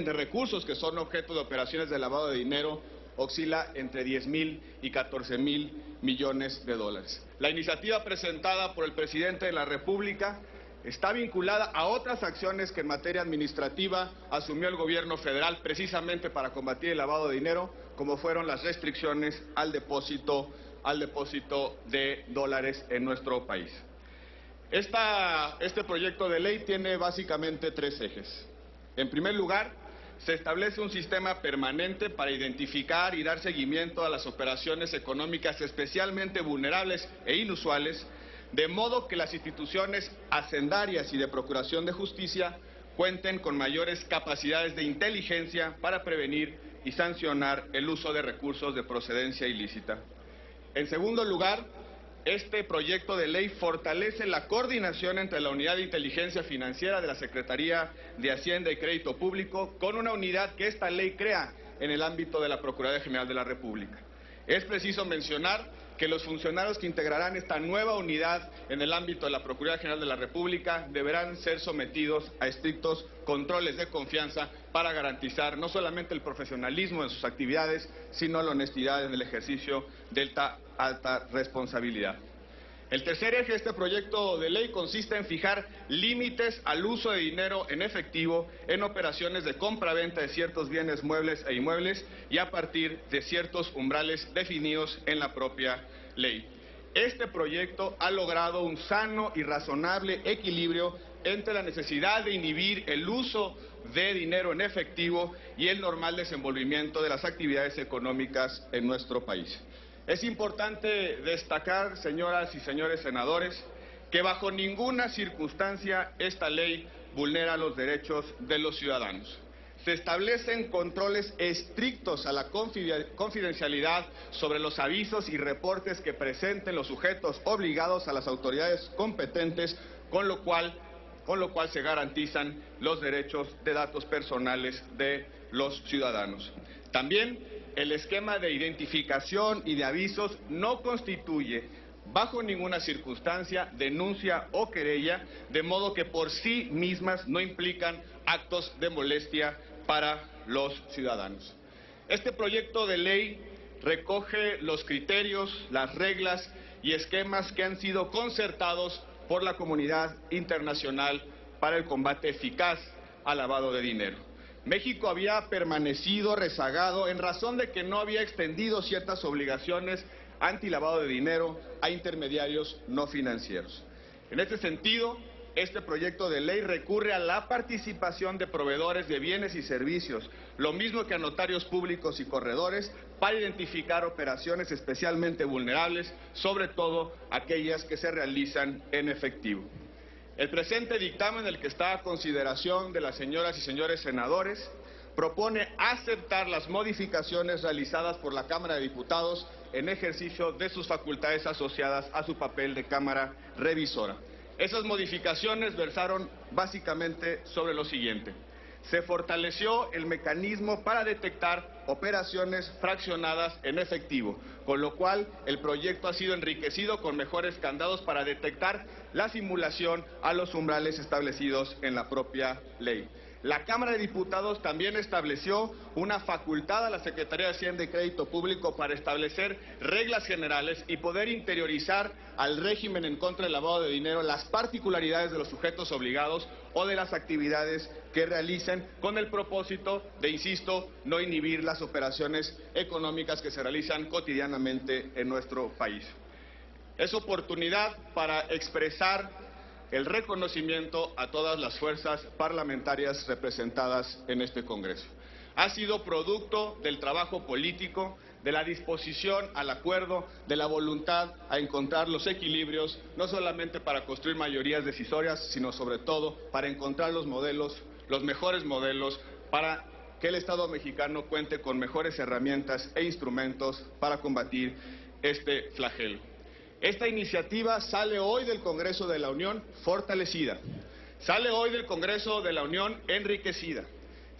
Speaker 9: de recursos que son objeto de operaciones de lavado de dinero oscila entre 10,000 y 14,000 millones de dólares. La iniciativa presentada por el presidente de la República está vinculada a otras acciones que en materia administrativa asumió el gobierno federal precisamente para combatir el lavado de dinero, como fueron las restricciones al depósito de dólares en nuestro país. Este proyecto de ley tiene básicamente 3 ejes. En primer lugar, se establece un sistema permanente para identificar y dar seguimiento a las operaciones económicas especialmente vulnerables e inusuales, de modo que las instituciones hacendarias y de procuración de justicia cuenten con mayores capacidades de inteligencia para prevenir y sancionar el uso de recursos de procedencia ilícita. En segundo lugar, este proyecto de ley fortalece la coordinación entre la Unidad de Inteligencia Financiera de la Secretaría de Hacienda y Crédito Público con una unidad que esta ley crea en el ámbito de la Procuraduría General de la República. Es preciso mencionar que los funcionarios que integrarán esta nueva unidad en el ámbito de la Procuraduría General de la República deberán ser sometidos a estrictos controles de confianza para garantizar no solamente el profesionalismo en sus actividades, sino la honestidad en el ejercicio de esta alta responsabilidad. El tercer eje de este proyecto de ley consiste en fijar límites al uso de dinero en efectivo en operaciones de compra-venta de ciertos bienes muebles e inmuebles y a partir de ciertos umbrales definidos en la propia ley. Este proyecto ha logrado un sano y razonable equilibrio entre la necesidad de inhibir el uso de dinero en efectivo y el normal desenvolvimiento de las actividades económicas en nuestro país. Es importante destacar, señoras y señores senadores, que bajo ninguna circunstancia esta ley vulnera los derechos de los ciudadanos. Se establecen controles estrictos a la confidencialidad sobre los avisos y reportes que presenten los sujetos obligados a las autoridades competentes, con lo cual se garantizan los derechos de datos personales de los ciudadanos. También el esquema de identificación y de avisos no constituye, bajo ninguna circunstancia, denuncia o querella, de modo que por sí mismas no implican actos de molestia para los ciudadanos. Este proyecto de ley recoge los criterios, las reglas y esquemas que han sido concertados por la comunidad internacional para el combate eficaz al lavado de dinero. México había permanecido rezagado en razón de que no había extendido ciertas obligaciones anti-lavado de dinero a intermediarios no financieros. En este sentido, este proyecto de ley recurre a la participación de proveedores de bienes y servicios, lo mismo que a notarios públicos y corredores, para identificar operaciones especialmente vulnerables, sobre todo aquellas que se realizan en efectivo. El presente dictamen, el que está a consideración de las señoras y señores senadores, propone aceptar las modificaciones realizadas por la Cámara de Diputados en ejercicio de sus facultades asociadas a su papel de Cámara Revisora. Esas modificaciones versaron básicamente sobre lo siguiente. Se fortaleció el mecanismo para detectar operaciones fraccionadas en efectivo, con lo cual el proyecto ha sido enriquecido con mejores candados para detectar la simulación a los umbrales establecidos en la propia ley. La Cámara de Diputados también estableció una facultad a la Secretaría de Hacienda y Crédito Público para establecer reglas generales y poder interiorizar al régimen en contra del lavado de dinero las particularidades de los sujetos obligados o de las actividades que realicen con el propósito de, insisto, no inhibir las operaciones económicas que se realizan cotidianamente en nuestro país. Es oportunidad para expresar el reconocimiento a todas las fuerzas parlamentarias representadas en este Congreso. Ha sido producto del trabajo político, de la disposición al acuerdo, de la voluntad a encontrar los equilibrios, no solamente para construir mayorías decisorias, sino sobre todo para encontrar los modelos, los mejores modelos, para que el Estado mexicano cuente con mejores herramientas e instrumentos para combatir este flagelo. Esta iniciativa sale hoy del Congreso de la Unión fortalecida, sale hoy del Congreso de la Unión enriquecida,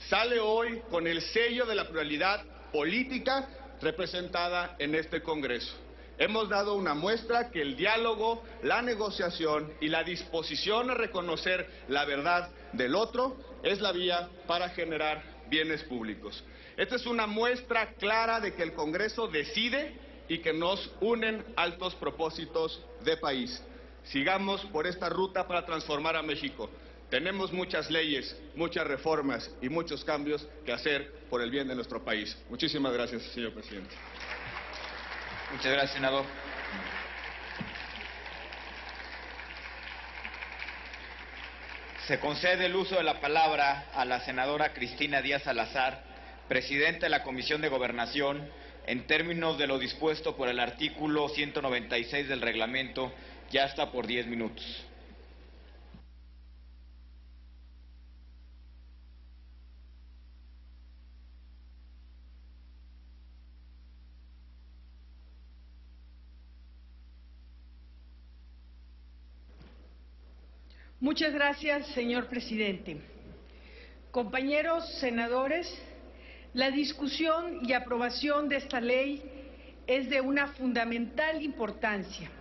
Speaker 9: sale hoy con el sello de la pluralidad política representada en este Congreso. Hemos dado una muestra que el diálogo, la negociación y la disposición a reconocer la verdad del otro es la vía para generar bienes públicos. Esta es una muestra clara de que el Congreso decide y que nos unen altos propósitos de país. Sigamos por esta ruta para transformar a México. Tenemos muchas leyes, muchas reformas y muchos cambios que hacer por el bien de nuestro país. Muchísimas gracias, señor presidente.
Speaker 8: Muchas gracias, senador. Se concede el uso de la palabra a la senadora Cristina Díaz Salazar, presidenta de la Comisión de Gobernación, en términos de lo dispuesto por el artículo 196 del reglamento, ya está por 10 minutos.
Speaker 3: Muchas gracias, señor presidente. Compañeros senadores, la discusión y aprobación de esta ley es de una fundamental importancia.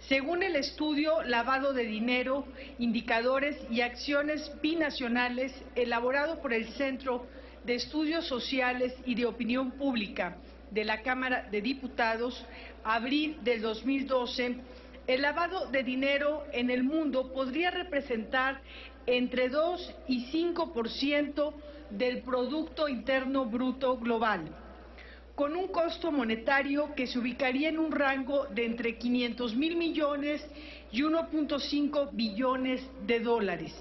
Speaker 3: Según el estudio Lavado de Dinero, Indicadores y Acciones Binacionales, elaborado por el Centro de Estudios Sociales y de Opinión Pública de la Cámara de Diputados, abril del 2012, el lavado de dinero en el mundo podría representar entre 2 y 5% del Producto Interno Bruto global, con un costo monetario que se ubicaría en un rango de entre 500,000 millones y 1.5 billones de dólares.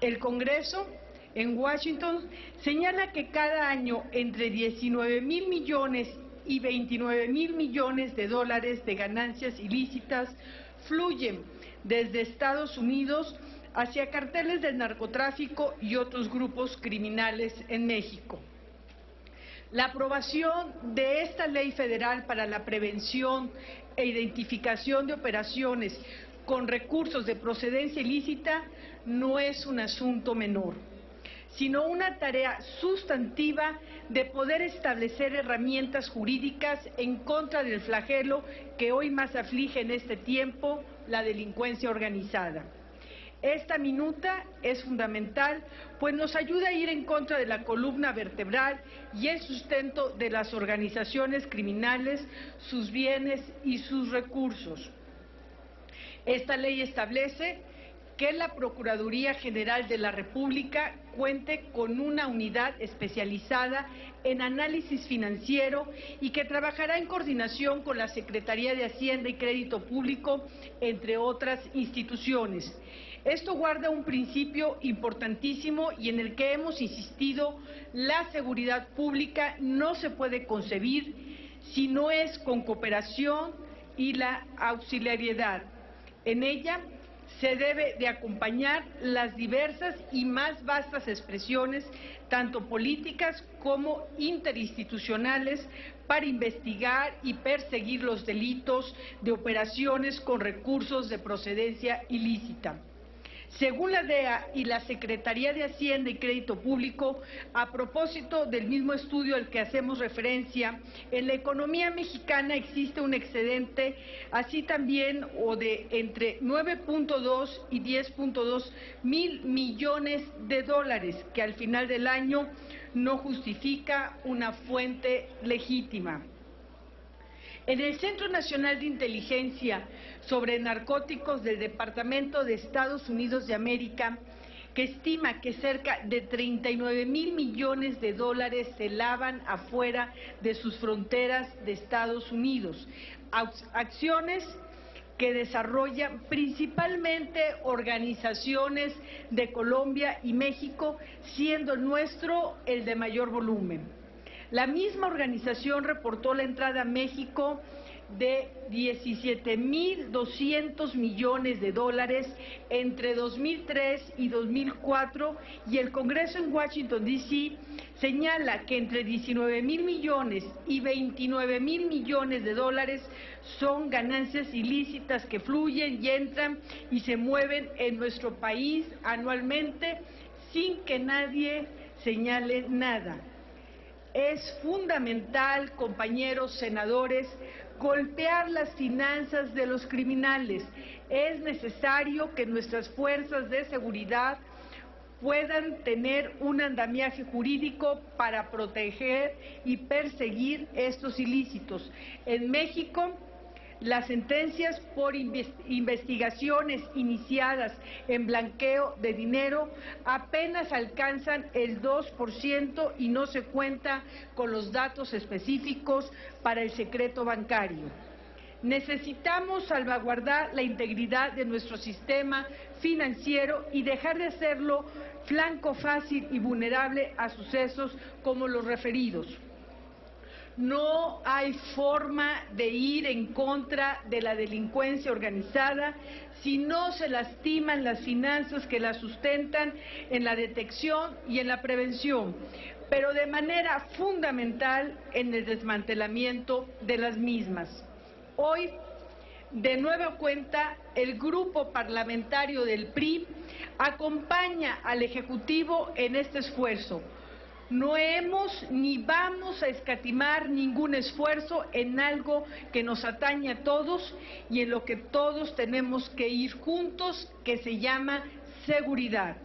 Speaker 3: El Congreso, en Washington, señala que cada año entre 19,000 millones y 29,000 millones de dólares de ganancias ilícitas fluyen desde Estados Unidos hacia carteles del narcotráfico y otros grupos criminales en México. La aprobación de esta ley federal para la prevención e identificación de operaciones con recursos de procedencia ilícita no es un asunto menor, sino una tarea sustantiva de poder establecer herramientas jurídicas en contra del flagelo que hoy más aflige en este tiempo, la delincuencia organizada. Esta minuta es fundamental, pues nos ayuda a ir en contra de la columna vertebral y el sustento de las organizaciones criminales, sus bienes y sus recursos. Esta ley establece que la Procuraduría General de la República cuente con una unidad especializada en análisis financiero y que trabajará en coordinación con la Secretaría de Hacienda y Crédito Público, entre otras instituciones. Esto guarda un principio importantísimo y en el que hemos insistido: la seguridad pública no se puede concebir si no es con cooperación y la auxiliariedad. En ella se debe de acompañar las diversas y más vastas expresiones, tanto políticas como interinstitucionales, para investigar y perseguir los delitos de operaciones con recursos de procedencia ilícita. Según la DEA y la Secretaría de Hacienda y Crédito Público, a propósito del mismo estudio al que hacemos referencia, en la economía mexicana existe un excedente, así también, o de entre 9.2 y 10.2 mil millones de dólares, que al final del año no justifica una fuente legítima. En el Centro Nacional de Inteligencia sobre Narcóticos del Departamento de Estados Unidos de América,
Speaker 10: que estima que cerca de 39,000 millones de dólares se lavan afuera de sus fronteras de Estados Unidos. Acciones que desarrollan principalmente organizaciones de Colombia y México, siendo el nuestro el de mayor volumen. La misma organización reportó la entrada a México de 17,200 millones de dólares entre 2003 y 2004, y el Congreso en Washington, D.C. señala que entre 19,000 millones y 29,000 millones de dólares son ganancias ilícitas que fluyen y entran y se mueven en nuestro país anualmente sin que nadie señale nada. Es fundamental, compañeros senadores, golpear las finanzas de los criminales. Es necesario que nuestras fuerzas de seguridad puedan tener un andamiaje jurídico para proteger y perseguir estos ilícitos. En México, las sentencias por investigaciones iniciadas en blanqueo de dinero apenas alcanzan el 2% y no se cuenta con los datos específicos para el secreto bancario. Necesitamos salvaguardar la integridad de nuestro sistema financiero y dejar de hacerlo flanco fácil y vulnerable a sucesos como los referidos. No hay forma de ir en contra de la delincuencia organizada si no se lastiman las finanzas que la sustentan en la detección y en la prevención, pero de manera fundamental en el desmantelamiento de las mismas. Hoy, de nueva cuenta, el grupo parlamentario del PRI acompaña al Ejecutivo en este esfuerzo. No hemos ni vamos a escatimar ningún esfuerzo en algo que nos atañe a todos y en lo que todos tenemos que ir juntos, que se llama seguridad.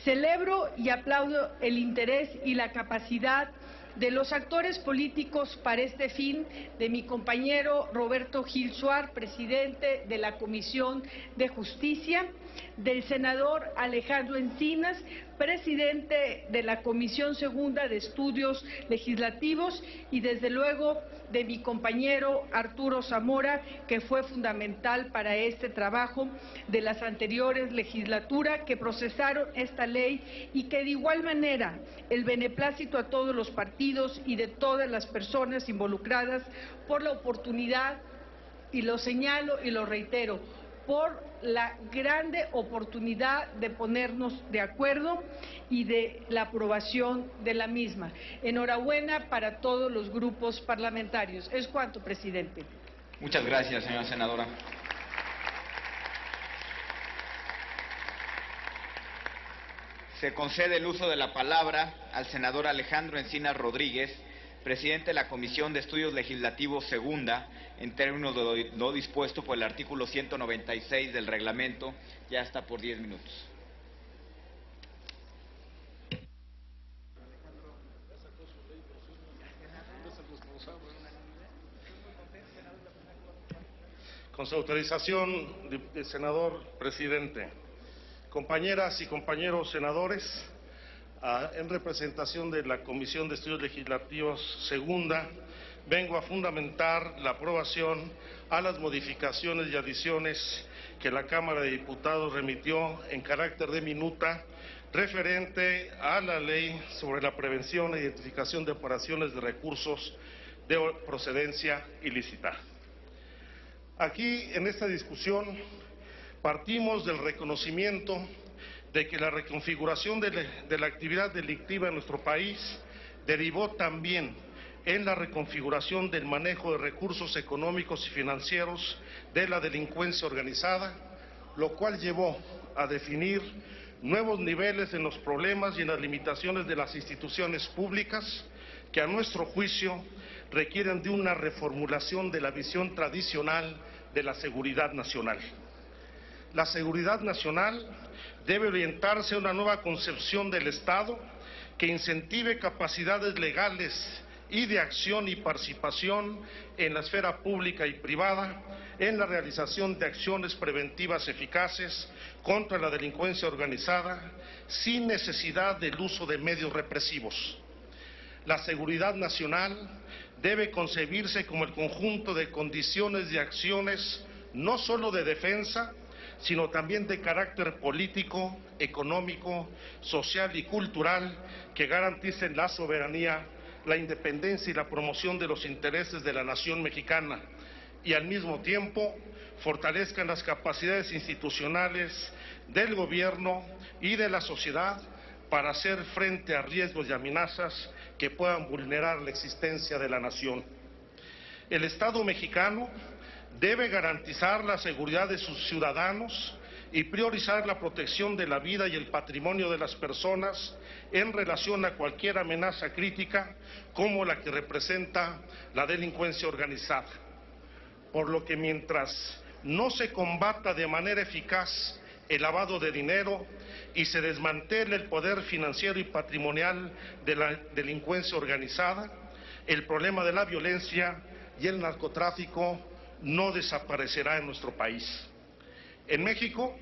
Speaker 10: Celebro y aplaudo el interés y la capacidad de los actores políticos para este fin, de mi compañero Roberto Gil Suárez, presidente de la Comisión de Justicia, del senador Alejandro Encinas, presidente de la Comisión Segunda de Estudios Legislativos, y desde luego de mi compañero Arturo Zamora, que fue fundamental para este trabajo de las anteriores legislaturas que procesaron esta ley, y que de igual manera el beneplácito a todos los partidos y de todas las personas involucradas por la oportunidad, y lo señalo y lo reitero, por la grande oportunidad de ponernos de acuerdo y de la aprobación de la misma. Enhorabuena para todos los grupos parlamentarios. Es cuanto, presidente.
Speaker 8: Muchas gracias, señora senadora. Se concede el uso de la palabra al senador Alejandro Encinas Rodríguez, presidente de la Comisión de Estudios Legislativos Segunda, en términos de lo dispuesto por el artículo 196 del reglamento. Ya está por 10 minutos.
Speaker 11: Con su autorización, senador presidente, compañeras y compañeros senadores, en representación de la Comisión de Estudios Legislativos Segunda, vengo a fundamentar la aprobación a las modificaciones y adiciones que la Cámara de Diputados remitió en carácter de minuta referente a la Ley sobre la prevención e identificación de operaciones de recursos de procedencia ilícita. Aquí, en esta discusión, partimos del reconocimiento de que la reconfiguración de la actividad delictiva en nuestro país derivó también en la reconfiguración del manejo de recursos económicos y financieros de la delincuencia organizada, lo cual llevó a definir nuevos niveles en los problemas y en las limitaciones de las instituciones públicas que, a nuestro juicio, requieren de una reformulación de la visión tradicional de la seguridad nacional. La seguridad nacional debe orientarse a una nueva concepción del Estado que incentive capacidades legales y de acción y participación en la esfera pública y privada en la realización de acciones preventivas eficaces contra la delincuencia organizada sin necesidad del uso de medios represivos. La seguridad nacional debe concebirse como el conjunto de condiciones y acciones no solo de defensa, sino también de carácter político, económico, social y cultural que garanticen la soberanía, la independencia y la promoción de los intereses de la nación mexicana y al mismo tiempo fortalezcan las capacidades institucionales del gobierno y de la sociedad para hacer frente a riesgos y amenazas que puedan vulnerar la existencia de la nación. El Estado mexicano debe garantizar la seguridad de sus ciudadanos y priorizar la protección de la vida y el patrimonio de las personas en relación a cualquier amenaza crítica como la que representa la delincuencia organizada. Por lo que mientras no se combata de manera eficaz el lavado de dinero y se desmantele el poder financiero y patrimonial de la delincuencia organizada, el problema de la violencia y el narcotráfico no desaparecerá en nuestro país. En México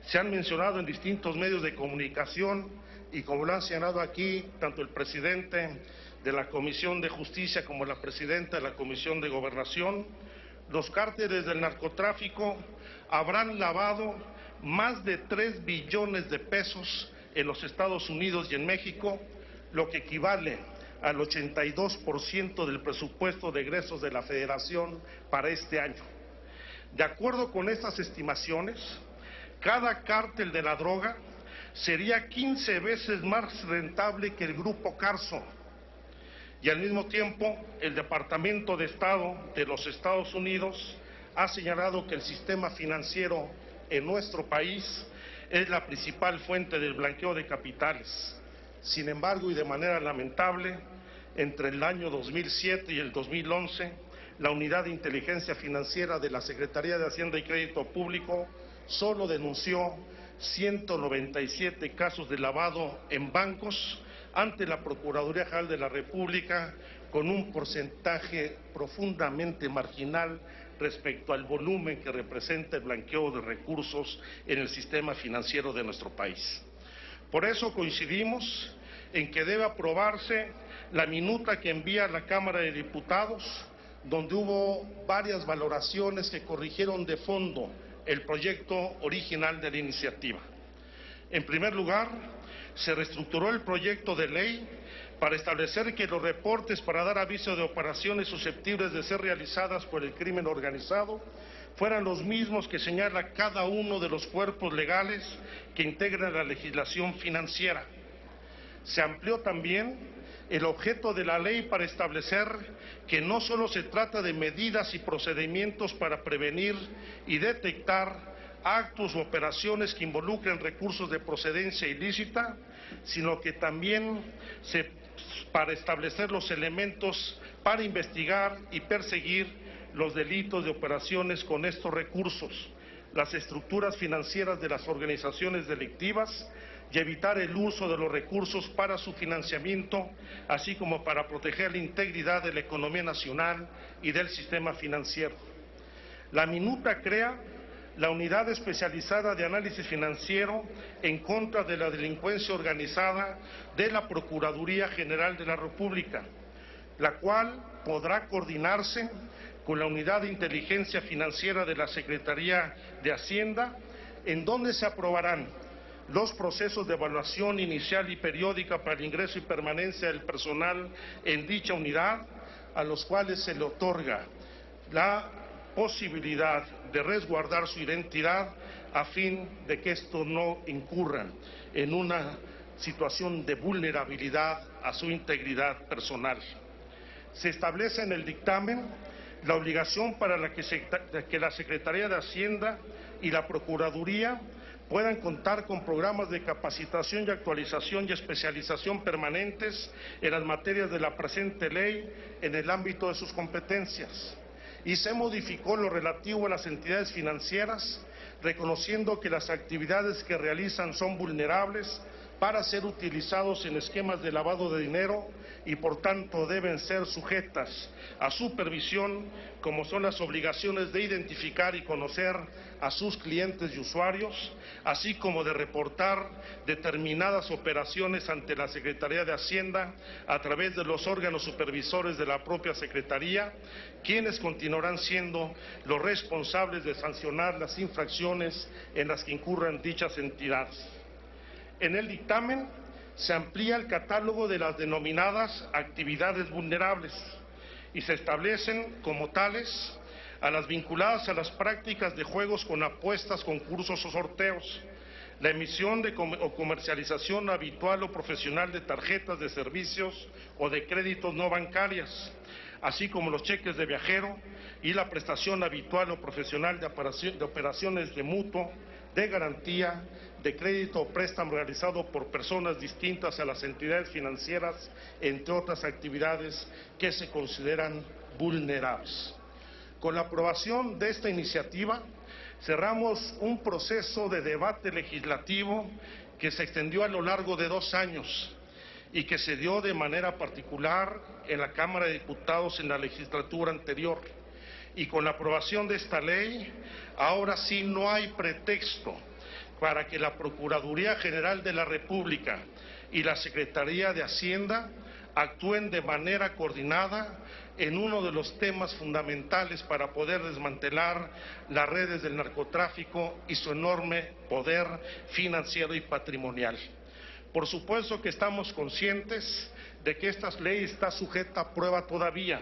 Speaker 11: se han mencionado en distintos medios de comunicación y como lo han señalado aquí tanto el presidente de la Comisión de Justicia como la presidenta de la Comisión de Gobernación, los cárteles del narcotráfico habrán lavado más de 3 billones de pesos en los Estados Unidos y en México, lo que equivale al 82% del presupuesto de egresos de la Federación para este año. De acuerdo con estas estimaciones, cada cártel de la droga sería 15 veces más rentable que el Grupo Carso. Y al mismo tiempo, el Departamento de Estado de los Estados Unidos ha señalado que el sistema financiero en nuestro país es la principal fuente del blanqueo de capitales. Sin embargo, y de manera lamentable, entre el año 2007 y el 2011, la Unidad de Inteligencia Financiera de la Secretaría de Hacienda y Crédito Público solo denunció 197 casos de lavado en bancos ante la Procuraduría General de la República, con un porcentaje profundamente marginal respecto al volumen que representa el blanqueo de recursos en el sistema financiero de nuestro país. Por eso coincidimos en que debe aprobarse la minuta que envía la Cámara de Diputados, donde hubo varias valoraciones que corrigieron de fondo el proyecto original de la iniciativa. En primer lugar, se reestructuró el proyecto de ley para establecer que los reportes para dar aviso de operaciones susceptibles de ser realizadas por el crimen organizado fueran los mismos que señala cada uno de los cuerpos legales que integran la legislación financiera. Se amplió también el objeto de la ley para establecer que no solo se trata de medidas y procedimientos para prevenir y detectar actos u operaciones que involucren recursos de procedencia ilícita, sino que también para establecer los elementos para investigar y perseguir los delitos de operaciones con estos recursos, las estructuras financieras de las organizaciones delictivas y evitar el uso de los recursos para su financiamiento, así como para proteger la integridad de la economía nacional y del sistema financiero. La minuta crea la Unidad Especializada de Análisis Financiero en contra de la delincuencia organizada de la Procuraduría General de la República, la cual podrá coordinarse con la Unidad de Inteligencia Financiera de la Secretaría de Hacienda, en donde se aprobarán los procesos de evaluación inicial y periódica para el ingreso y permanencia del personal en dicha unidad, a los cuales se le otorga la posibilidad de resguardar su identidad a fin de que esto no incurran en una situación de vulnerabilidad a su integridad personal. Se establece en el dictamen la obligación para que la Secretaría de Hacienda y la Procuraduría puedan contar con programas de capacitación y actualización y especialización permanentes en las materias de la presente ley en el ámbito de sus competencias. Y se modificó lo relativo a las entidades financieras, reconociendo que las actividades que realizan son vulnerables para ser utilizados en esquemas de lavado de dinero y por tanto deben ser sujetas a supervisión, como son las obligaciones de identificar y conocer a sus clientes y usuarios, así como de reportar determinadas operaciones ante la Secretaría de Hacienda a través de los órganos supervisores de la propia Secretaría, quienes continuarán siendo los responsables de sancionar las infracciones en las que incurran dichas entidades. En el dictamen se amplía el catálogo de las denominadas actividades vulnerables y se establecen como tales a las vinculadas a las prácticas de juegos con apuestas, concursos o sorteos, la emisión o comercialización habitual o profesional de tarjetas de servicios o de créditos no bancarias, así como los cheques de viajero y la prestación habitual o profesional de operaciones de mutuo, de garantía, de crédito o préstamo realizado por personas distintas a las entidades financieras, entre otras actividades que se consideran vulnerables. Con la aprobación de esta iniciativa, cerramos un proceso de debate legislativo que se extendió a lo largo de 2 años y que se dio de manera particular en la Cámara de Diputados en la legislatura anterior. Y con la aprobación de esta ley, ahora sí no hay pretexto para que la Procuraduría General de la República y la Secretaría de Hacienda actúen de manera coordinada en uno de los temas fundamentales para poder desmantelar las redes del narcotráfico y su enorme poder financiero y patrimonial. Por supuesto que estamos conscientes de que esta ley está sujeta a prueba todavía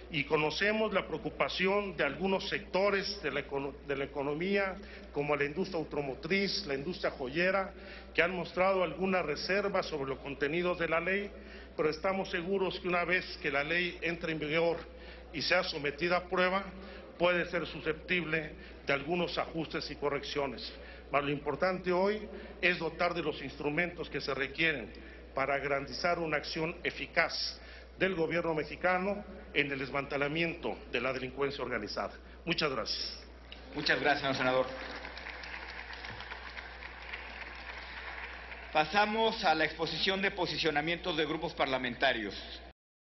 Speaker 11: y conocemos la preocupación de algunos sectores de la economía, como la industria automotriz, la industria joyera, que han mostrado algunas reservas sobre los contenidos de la ley, pero estamos seguros que una vez que la ley entre en vigor y sea sometida a prueba, puede ser susceptible de algunos ajustes y correcciones. Pero lo importante hoy es dotar de los instrumentos que se requieren para garantizar una acción eficaz del gobierno mexicano en el desmantelamiento de la delincuencia organizada. Muchas gracias.
Speaker 8: Muchas gracias, señor senador. Pasamos a la exposición de posicionamientos de grupos parlamentarios.